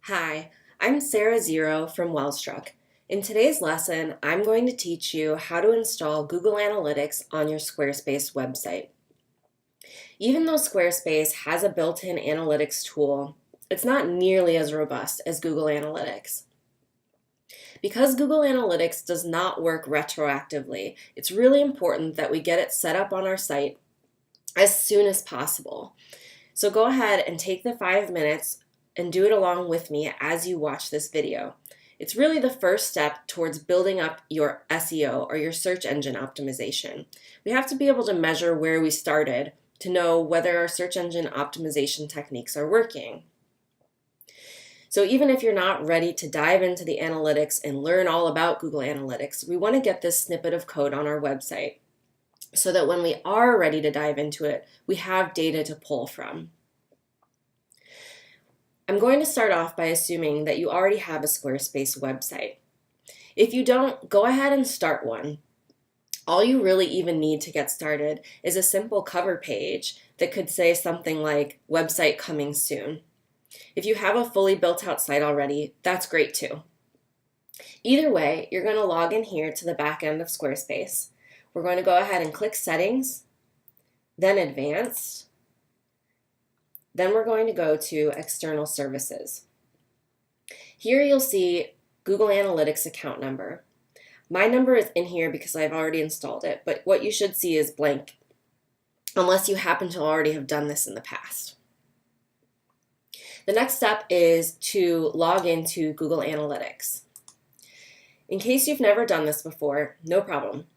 Hi, I'm Sarah Zero from Wellstruck. In today's lesson, I'm going to teach you how to install Google Analytics on your Squarespace website. Even though Squarespace has a built-in analytics tool, it's not nearly as robust as Google Analytics. Because Google Analytics does not work retroactively, it's really important that we get it set up on our site as soon as possible. So go ahead and take the 5 minutes and do it along with me as you watch this video. It's really the first step towards building up your SEO or your search engine optimization. We have to be able to measure where we started to know whether our search engine optimization techniques are working. So even if you're not ready to dive into the analytics and learn all about Google Analytics, we want to get this snippet of code on our website so that when we are ready to dive into it, we have data to pull from. I'm going to start off by assuming that you already have a Squarespace website. If you don't, go ahead and start one. All you really even need to get started is a simple cover page that could say something like "Website coming soon." If you have a fully built out site already, that's great too. Either way, you're going to log in here to the back end of Squarespace. We're going to go ahead and click Settings, then Advanced. Then we're going to go to External Services. Here you'll see Google Analytics account number. My number is in here because I've already installed it, but what you should see is blank, unless you happen to already have done this in the past. The next step is to log into Google Analytics. In case you've never done this before, no problem.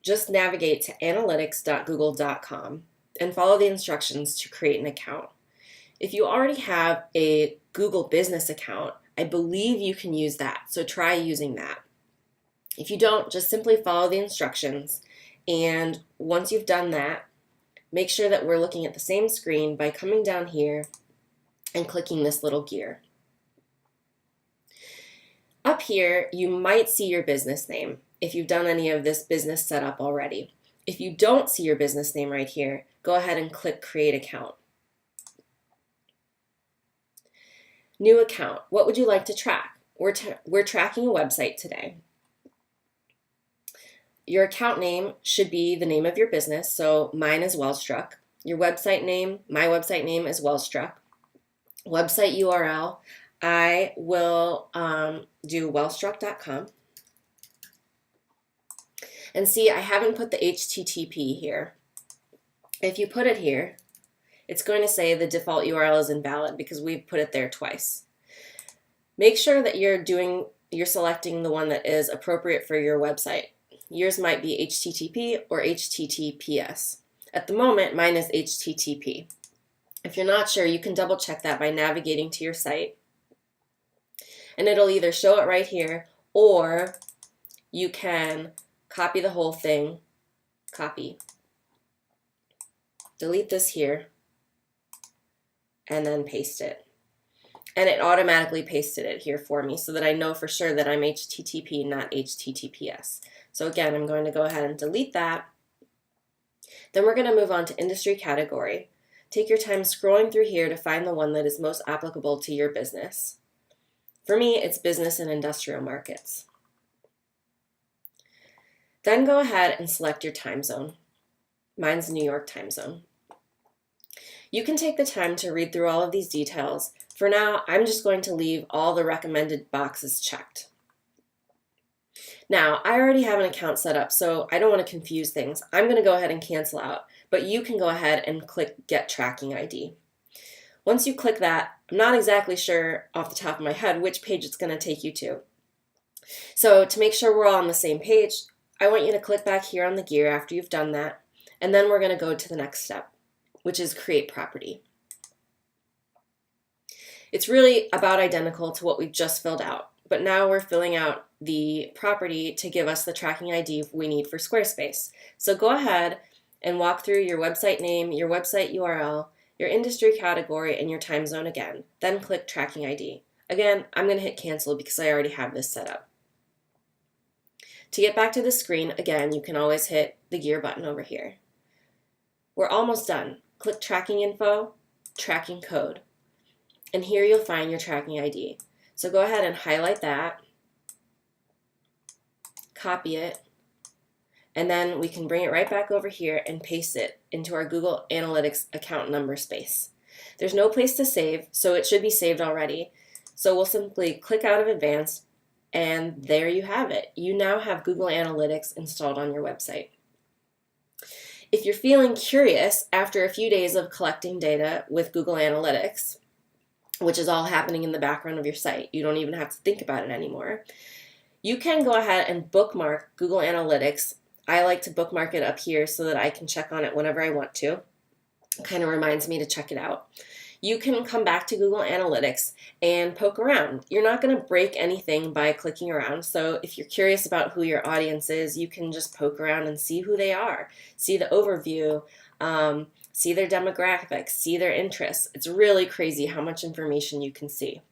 Just navigate to analytics.google.com and follow the instructions to create an account. If you already have a Google business account, I believe you can use that, so try using that. If you don't, just simply follow the instructions, and once you've done that, make sure that we're looking at the same screen by coming down here and clicking this little gear. Up here, you might see your business name if you've done any of this business setup already. If you don't see your business name right here, go ahead and click Create Account. New account. What would you like to track? We're tracking a website today. Your account name should be the name of your business, so mine is Wellstruck. Your website name, my website name is Wellstruck. Website URL, I will do wellstruck.com. And see, I haven't put the HTTP here. If you put it here, it's going to say the default URL is invalid because we've put it there twice. Make sure that you're selecting the one that is appropriate for your website. Yours might be HTTP or HTTPS. At the moment, mine is HTTP. If you're not sure, you can double check that by navigating to your site. And it'll either show it right here, or you can copy the whole thing, copy, delete this here, and then paste it. And it automatically pasted it here for me so that I know for sure that I'm HTTP, not HTTPS. So again, I'm going to go ahead and delete that. Then we're going to move on to industry category. Take your time scrolling through here to find the one that is most applicable to your business. For me, it's business and industrial markets. Then go ahead and select your time zone. Mine's New York time zone. You can take the time to read through all of these details. For now, I'm just going to leave all the recommended boxes checked. Now, I already have an account set up, so I don't want to confuse things. I'm going to go ahead and cancel out, but you can go ahead and click Get Tracking ID. Once you click that, I'm not exactly sure off the top of my head which page it's going to take you to. So to make sure we're all on the same page, I want you to click back here on the gear after you've done that, and then we're going to go to the next step, which is create property. It's really about identical to what we've just filled out, but now we're filling out the property to give us the tracking ID we need for Squarespace. So go ahead and walk through your website name, your website URL, your industry category, and your time zone again. Then click tracking ID. Again, I'm going to hit cancel because I already have this set up. To get back to the screen, again, you can always hit the gear button over here. We're almost done. Click Tracking Info, Tracking Code. And here you'll find your tracking ID. So go ahead and highlight that, copy it, and then we can bring it right back over here and paste it into our Google Analytics account number space. There's no place to save, so it should be saved already. So we'll simply click out of Advanced, and there you have it. You now have Google Analytics installed on your website. If you're feeling curious after a few days of collecting data with Google Analytics, which is all happening in the background of your site, you don't even have to think about it anymore, you can go ahead and bookmark Google Analytics. I like to bookmark it up here so that I can check on it whenever I want to. It kind of reminds me to check it out. You can come back to Google Analytics and poke around. You're not going to break anything by clicking around, so if you're curious about who your audience is, you can just poke around and see who they are, see the overview, see their demographics, see their interests. It's really crazy how much information you can see.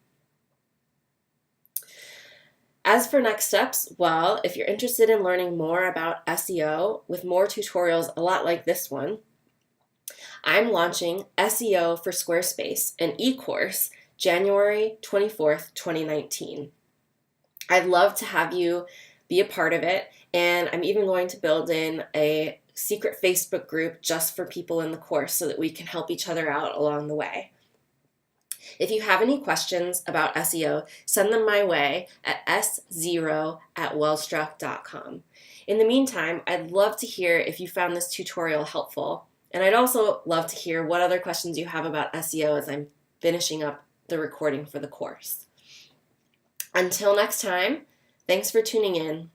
As for next steps, well, if you're interested in learning more about SEO with more tutorials a lot like this one, I'm launching SEO for Squarespace, an e-course, January 24th, 2019. I'd love to have you be a part of it, and I'm even going to build in a secret Facebook group just for people in the course so that we can help each other out along the way. If you have any questions about SEO, send them my way at s0@wellstruck.com. In the meantime, I'd love to hear if you found this tutorial helpful, and I'd also love to hear what other questions you have about SEO as I'm finishing up the recording for the course. Until next time, thanks for tuning in.